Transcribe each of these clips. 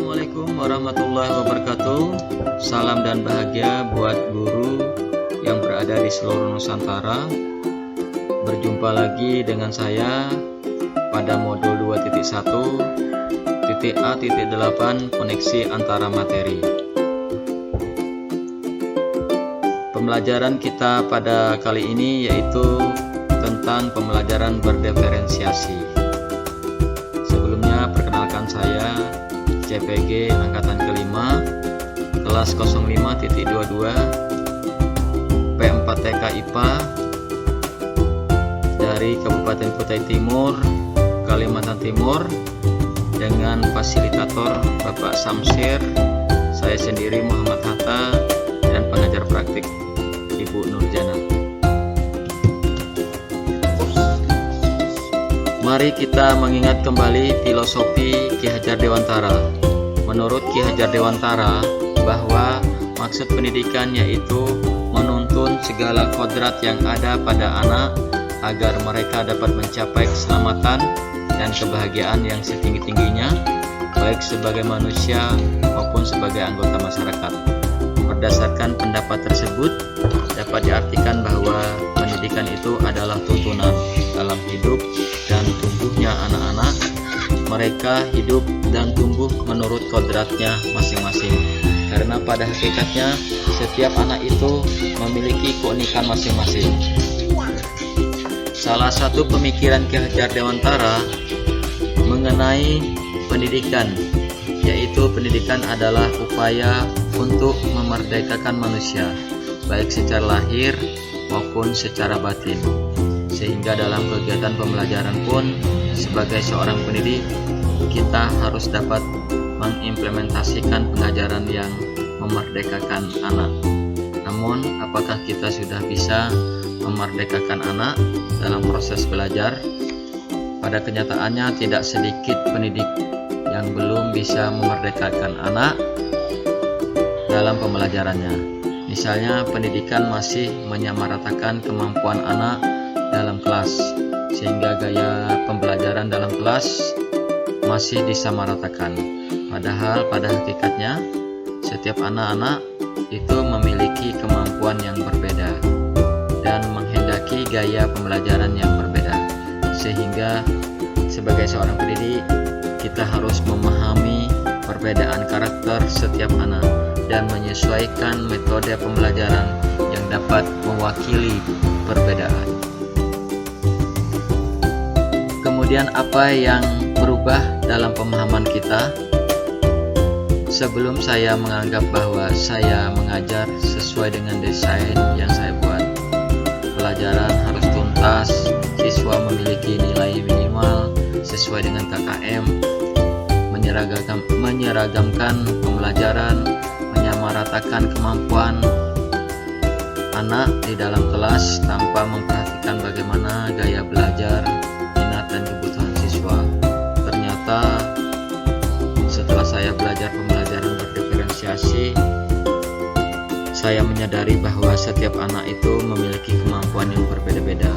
Assalamualaikum warahmatullahi wabarakatuh. Salam dan bahagia buat guru yang berada di seluruh Nusantara. Berjumpa lagi dengan saya pada modul 2.1.A.8 koneksi antara materi. Pembelajaran kita pada kali ini yaitu tentang pembelajaran berdiferensiasi. Sebelumnya perkenalkan saya CPG angkatan kelima kelas 05.22 P4TK IPA dari Kabupaten Kutai Timur, Kalimantan Timur, dengan fasilitator Bapak Samsir, saya sendiri Muhammad Hatta, dan pengajar praktik Ibu Nurjana. Mari kita mengingat kembali filosofi Ki Hajar Dewantara. Menurut Ki Hajar Dewantara, bahwa maksud pendidikan yaitu menuntun segala kodrat yang ada pada anak agar mereka dapat mencapai keselamatan dan kebahagiaan yang setinggi-tingginya, baik sebagai manusia maupun sebagai anggota masyarakat. Berdasarkan pendapat tersebut, dapat diartikan bahwa pendidikan itu adalah tuntunan dalam hidup dan tumbuhnya anak-anak. Mereka hidup dan tumbuh menurut kodratnya masing-masing, karena pada hakikatnya setiap anak itu memiliki keunikan masing-masing. Salah satu pemikiran Ki Hajar Dewantara mengenai pendidikan, yaitu pendidikan adalah upaya untuk memerdekakan manusia, baik secara lahir maupun secara batin. Sehingga dalam kegiatan pembelajaran pun, sebagai seorang pendidik, kita harus dapat mengimplementasikan pengajaran yang memerdekakan anak. Namun, apakah kita sudah bisa memerdekakan anak dalam proses belajar? Pada kenyataannya, tidak sedikit pendidik yang belum bisa memerdekakan anak dalam pembelajarannya. Misalnya, pendidikan masih menyamaratakan kemampuan anak dalam kelas, sehingga gaya pembelajaran dalam kelas masih disamaratakan. Padahal pada hakikatnya setiap anak-anak itu memiliki kemampuan yang berbeda dan menghendaki gaya pembelajaran yang berbeda. Sehingga sebagai seorang pendidik, kita harus memahami perbedaan karakter setiap anak dan menyesuaikan metode pembelajaran yang dapat mewakili perbedaan. Kemudian apa yang berubah dalam pemahaman kita? Sebelum saya menganggap bahwa saya mengajar sesuai dengan desain yang saya buat, pelajaran harus tuntas, siswa memiliki nilai minimal sesuai dengan KKM, menyeragamkan pembelajaran, menyamaratakan kemampuan anak di dalam kelas tanpa memperhatikan bagaimana gaya belajar, minat dan kebutuhan siswa. Ternyata setelah saya belajar pembelajaran berdiferensiasi, saya menyadari bahwa setiap anak itu memiliki kemampuan yang berbeda-beda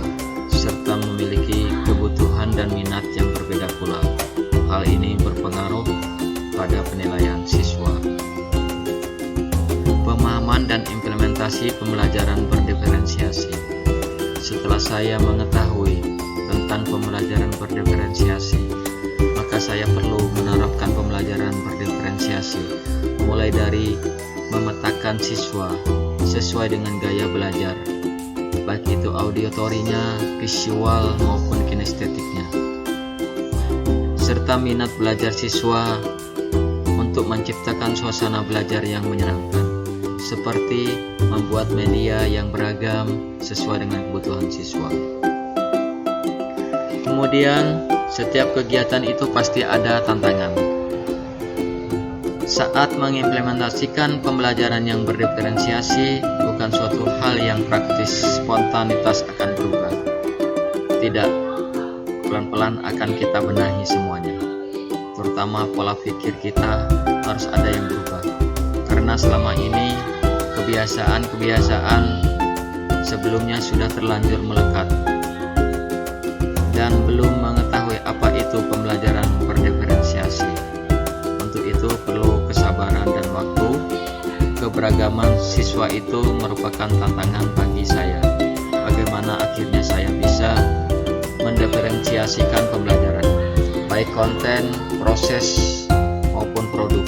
serta memiliki kebutuhan dan minat yang berbeda pula. Hal ini berpengaruh pada penilaian siswa. Pemahaman dan implementasi pembelajaran berdiferensiasi. Setelah saya mengetahui tentang pembelajaran berdiferensiasi, maka saya perlu menerapkan pembelajaran berdiferensiasi, mulai dari memetakan siswa sesuai dengan gaya belajar, baik itu auditorinya, visual maupun kinestetiknya, serta minat belajar siswa untuk menciptakan suasana belajar yang menyenangkan, seperti membuat media yang beragam sesuai dengan kebutuhan siswa. Kemudian, setiap kegiatan itu pasti ada tantangan. Saat mengimplementasikan pembelajaran yang berdiferensiasi, bukan suatu hal yang praktis, spontanitas akan berubah. Tidak, pelan-pelan akan kita benahi semuanya. Terutama pola pikir kita harus ada yang berubah. Karena selama ini, kebiasaan-kebiasaan sebelumnya sudah terlanjur melekat dan belum mengetahui apa itu pembelajaran berdiferensiasi. Untuk itu perlu keberagaman siswa itu merupakan tantangan bagi saya. Bagaimana akhirnya saya bisa mendiferensiasikan pembelajaran, baik konten, proses, maupun produk.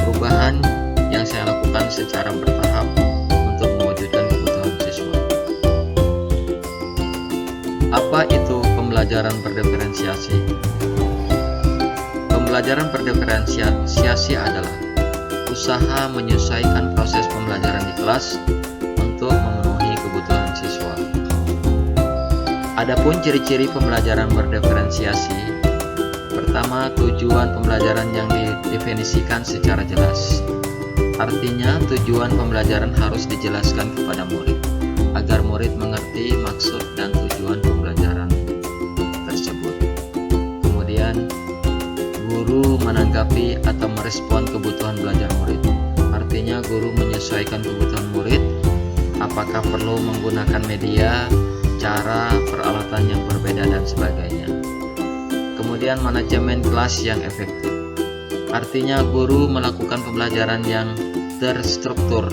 Perubahan yang saya lakukan secara bertahap untuk mewujudkan kebutuhan siswa. Apa itu pembelajaran berdiferensiasi? Pembelajaran berdiferensiasi adalah usaha menyesuaikan proses pembelajaran di kelas untuk memenuhi kebutuhan siswa. Adapun ciri-ciri pembelajaran berdiferensiasi, pertama, tujuan pembelajaran yang didefinisikan secara jelas. Artinya, tujuan pembelajaran harus dijelaskan kepada murid, agar murid mengerti maksud dan tujuan pembelajaran tersebut. Kemudian, guru menanggapi atau merespon kebutuhan belajar murid. Artinya, guru menyesuaikan kebutuhan murid, apakah perlu menggunakan media, cara, peralatan yang berbeda, dan sebagainya. Kemudian, manajemen kelas yang efektif. Artinya, guru melakukan pembelajaran yang terstruktur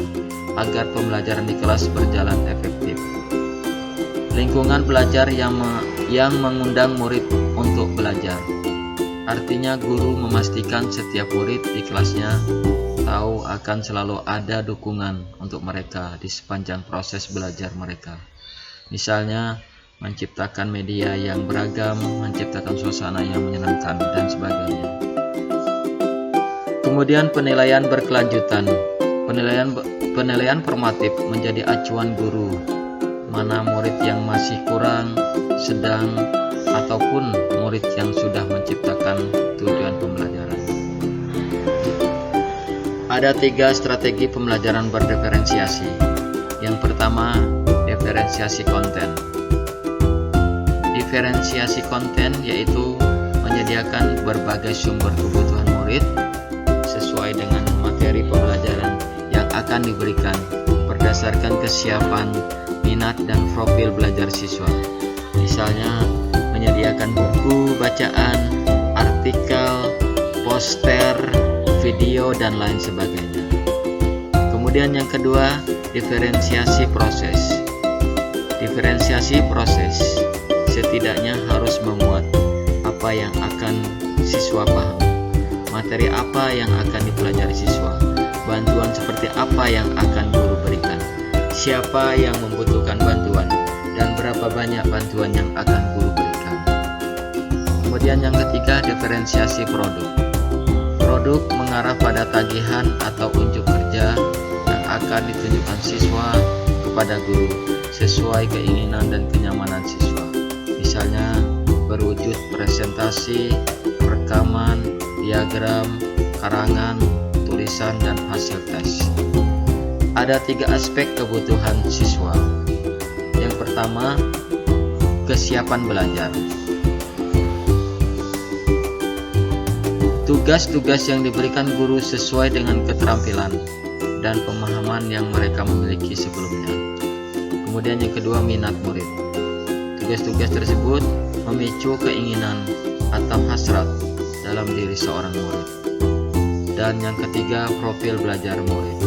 agar pembelajaran di kelas berjalan efektif. Lingkungan belajar yang mengundang murid untuk belajar. Artinya, guru memastikan setiap murid di kelasnya tahu akan selalu ada dukungan untuk mereka di sepanjang proses belajar mereka. Misalnya, menciptakan media yang beragam, menciptakan suasana yang menyenangkan, dan sebagainya. Kemudian penilaian berkelanjutan. Penilaian formatif menjadi acuan guru, mana murid yang masih kurang, sedang, ataupun murid yang sudah menciptakan tujuan pembelajaran. Ada 3 strategi pembelajaran berdiferensiasi. Yang pertama, diferensiasi konten. Diferensiasi konten yaitu menyediakan berbagai sumber kebutuhan murid sesuai dengan materi pembelajaran yang akan diberikan berdasarkan kesiapan, minat, dan profil belajar siswa. Misalnya, menyediakan buku bacaan, artikel, poster, video, dan lain sebagainya. Kemudian yang kedua, diferensiasi proses. Diferensiasi proses setidaknya harus memuat apa yang akan siswa paham, materi apa yang akan dipelajari siswa, bantuan seperti apa yang akan guru berikan, siapa yang membutuhkan bantuan, dan berapa banyak bantuan yang akan guru berikan. Kemudian yang ketiga, diferensiasi produk. Produk mengarah pada tagihan atau unjuk kerja yang akan ditunjukkan siswa kepada guru sesuai keinginan dan kenyamanan siswa. Misalnya berwujud presentasi, rekaman, diagram, karangan, tulisan, dan hasil tes. Ada 3 aspek kebutuhan siswa. Yang pertama, kesiapan belajar. Tugas-tugas yang diberikan guru sesuai dengan keterampilan dan pemahaman yang mereka miliki sebelumnya. Kemudian yang kedua, minat murid. Tugas-tugas tersebut memicu keinginan atau hasrat dalam diri seorang murid. Dan yang ketiga, profil belajar murid.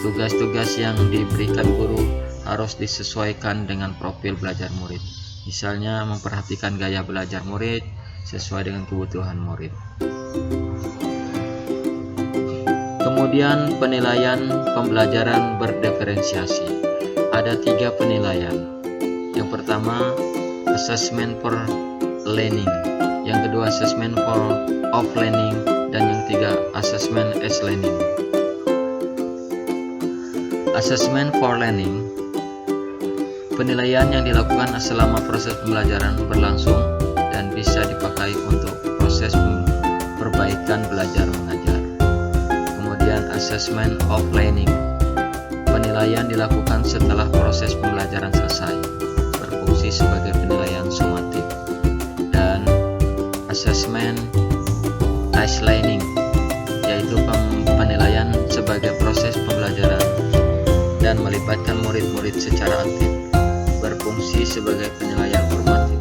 Tugas-tugas yang diberikan guru harus disesuaikan dengan profil belajar murid. Misalnya, memperhatikan gaya belajar murid sesuai dengan kebutuhan murid. Kemudian penilaian pembelajaran berdiferensiasi. Ada 3 penilaian. Yang pertama, assessment for learning. Yang kedua, assessment for of learning. Dan yang ketiga, assessment as learning. Assessment for learning, penilaian yang dilakukan selama proses pembelajaran berlangsung dan bisa dipakai untuk proses perbaikan belajar mengajar. Kemudian assessment of learning, penilaian dilakukan setelah proses pembelajaran selesai, berfungsi sebagai penilaian sumatif. Dan assessment as learning, yaitu penilaian sebagai proses pembelajaran dan melibatkan murid-murid secara aktif, berfungsi sebagai penilaian formatif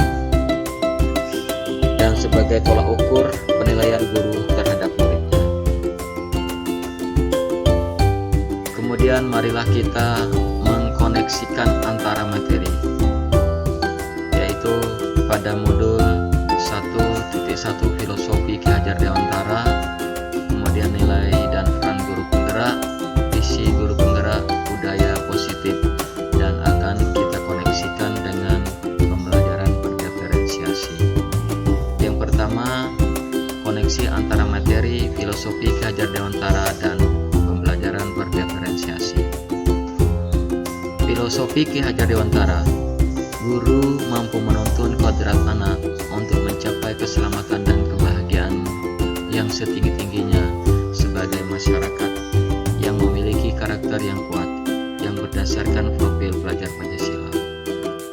dan sebagai tolak ukur penilaian guru terhadap muridnya. Kemudian marilah kita mengkoneksikan antara materi, yaitu pada modul 1.1 Filosofi Ki Hajar Dewantara, kemudian nilai dan peran guru penggerak, visi guru penggerak, budaya positif, dan akan kita koneksikan dengan pembelajaran berdiferensiasi. Yang pertama, koneksi antara materi Filosofi Ki Hajar Dewantara dan pembelajaran berdiferensiasi. Filosofi Ki Hajar Dewantara, guru mampu menuntun kodrat anak untuk mencapai keselamatan dan kebahagiaan yang setinggi-tingginya sebagai masyarakat yang memiliki karakter yang kuat yang berdasarkan profil pelajar Pancasila.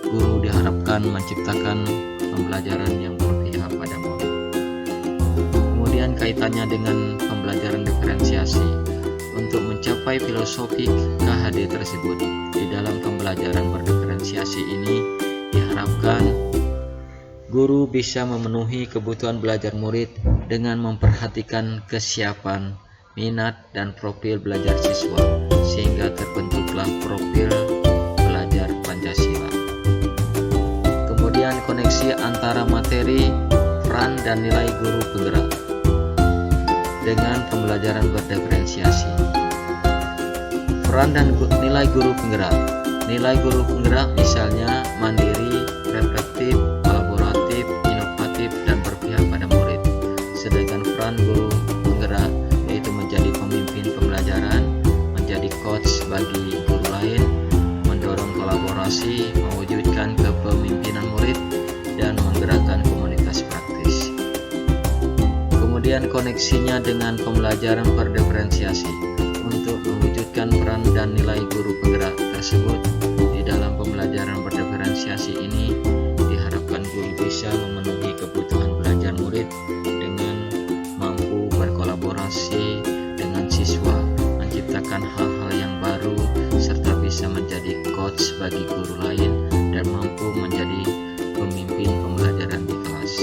Guru diharapkan menciptakan pembelajaran yang berpihak pada murid. Kemudian kaitannya dengan pembelajaran diferensiasi. Untuk mencapai filosofi KHD tersebut, di dalam pembelajaran berdiferensiasi ini diharapkan guru bisa memenuhi kebutuhan belajar murid dengan memperhatikan kesiapan, minat, dan profil belajar siswa, sehingga terbentuklah profil pelajar Pancasila. Kemudian koneksi antara materi, peran, dan nilai guru penggerak dengan pembelajaran berdiferensiasi. Peran dan nilai guru penggerak. Nilai guru penggerak misalnya mandiri, reflektif, kolaboratif, inovatif, dan berpihak pada murid. Sedangkan peran guru penggerak yaitu menjadi pemimpin pembelajaran, menjadi coach bagi guru lain, mendorong kolaborasi, mewujudkan kepemimpinan murid, dan menggerakkan komunitas praktis. Kemudian koneksinya dengan pembelajaran berdiferensiasi. Untuk mewujudkan peran dan nilai guru penggerak tersebut di dalam pembelajaran berdiferensiasi ini diharapkan guru bisa memenuhi kebutuhan belajar murid dengan mampu berkolaborasi dengan siswa, menciptakan hal-hal yang baru, serta bisa menjadi coach bagi guru lain dan mampu menjadi pemimpin pembelajaran di kelas.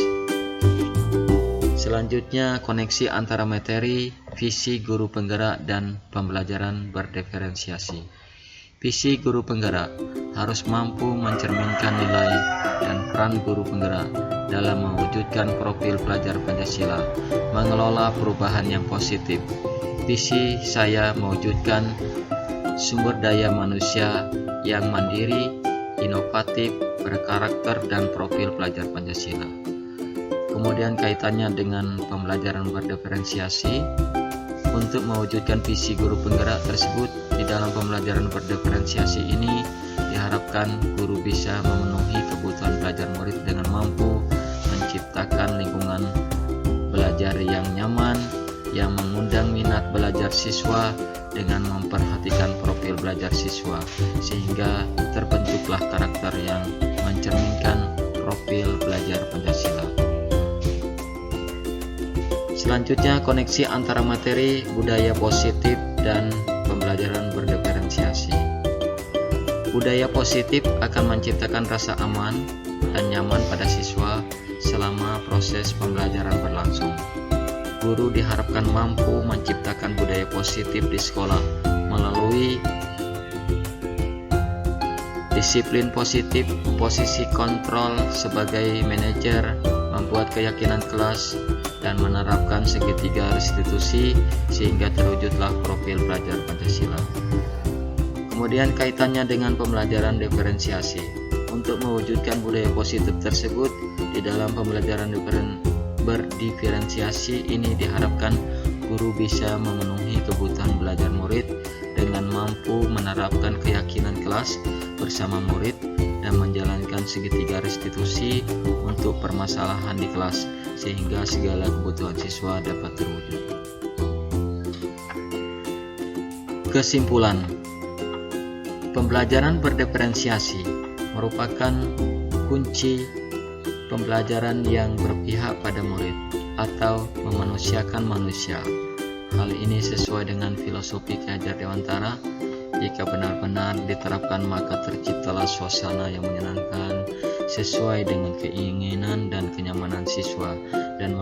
Selanjutnya, koneksi antara materi, visi guru penggerak, dan pembelajaran berdiferensiasi. Visi guru penggerak harus mampu mencerminkan nilai dan peran guru penggerak dalam mewujudkan profil pelajar Pancasila, mengelola perubahan yang positif. Visi saya mewujudkan sumber daya manusia yang mandiri, inovatif, berkarakter, dan profil pelajar Pancasila. Kemudian kaitannya dengan pembelajaran berdiferensiasi. Untuk mewujudkan visi guru penggerak tersebut di dalam pembelajaran berdiferensiasi ini diharapkan guru bisa memenuhi kebutuhan belajar murid dengan mampu menciptakan lingkungan belajar yang nyaman, yang mengundang minat belajar siswa dengan memperhatikan profil belajar siswa, sehingga terbentuklah karakter yang mencerminkan profil belajar Pancasila. Selanjutnya, koneksi antara materi, budaya positif, dan pembelajaran berdiferensiasi. Budaya positif akan menciptakan rasa aman dan nyaman pada siswa selama proses pembelajaran berlangsung. Guru diharapkan mampu menciptakan budaya positif di sekolah melalui disiplin positif, posisi kontrol sebagai manajer, membuat keyakinan kelas, dan menerapkan segitiga restitusi sehingga terwujudlah profil pelajar Pancasila. Kemudian kaitannya dengan pembelajaran diferensiasi. Untuk mewujudkan budaya positif tersebut di dalam pembelajaran berdiferensiasi ini diharapkan guru bisa memenuhi kebutuhan belajar murid dengan mampu menerapkan keyakinan kelas bersama murid dan menjalankan segitiga restitusi untuk permasalahan di kelas sehingga segala kebutuhan siswa dapat terwujud. Kesimpulan, pembelajaran berdiferensiasi merupakan kunci pembelajaran yang berpihak pada murid atau memanusiakan manusia. Hal ini sesuai dengan filosofi Ki Hajar Dewantara. Jika benar-benar diterapkan maka terciptalah suasana yang menyenangkan sesuai dengan keinginan dan kenyamanan siswa dan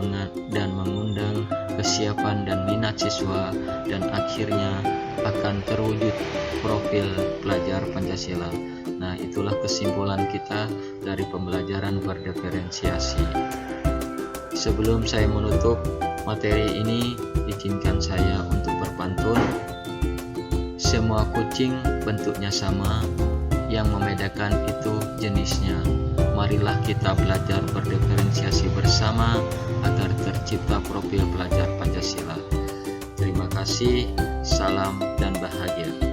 mengundang kesiapan dan minat siswa, dan akhirnya akan terwujud profil pelajar Pancasila. Nah, itulah kesimpulan kita dari pembelajaran berdiferensiasi. Sebelum saya menutup materi ini, izinkan saya untuk berpantun. Semua kucing bentuknya sama, yang membedakan itu jenisnya. Marilah kita belajar berdiferensiasi bersama agar tercipta profil pelajar Pancasila. Terima kasih, salam dan bahagia.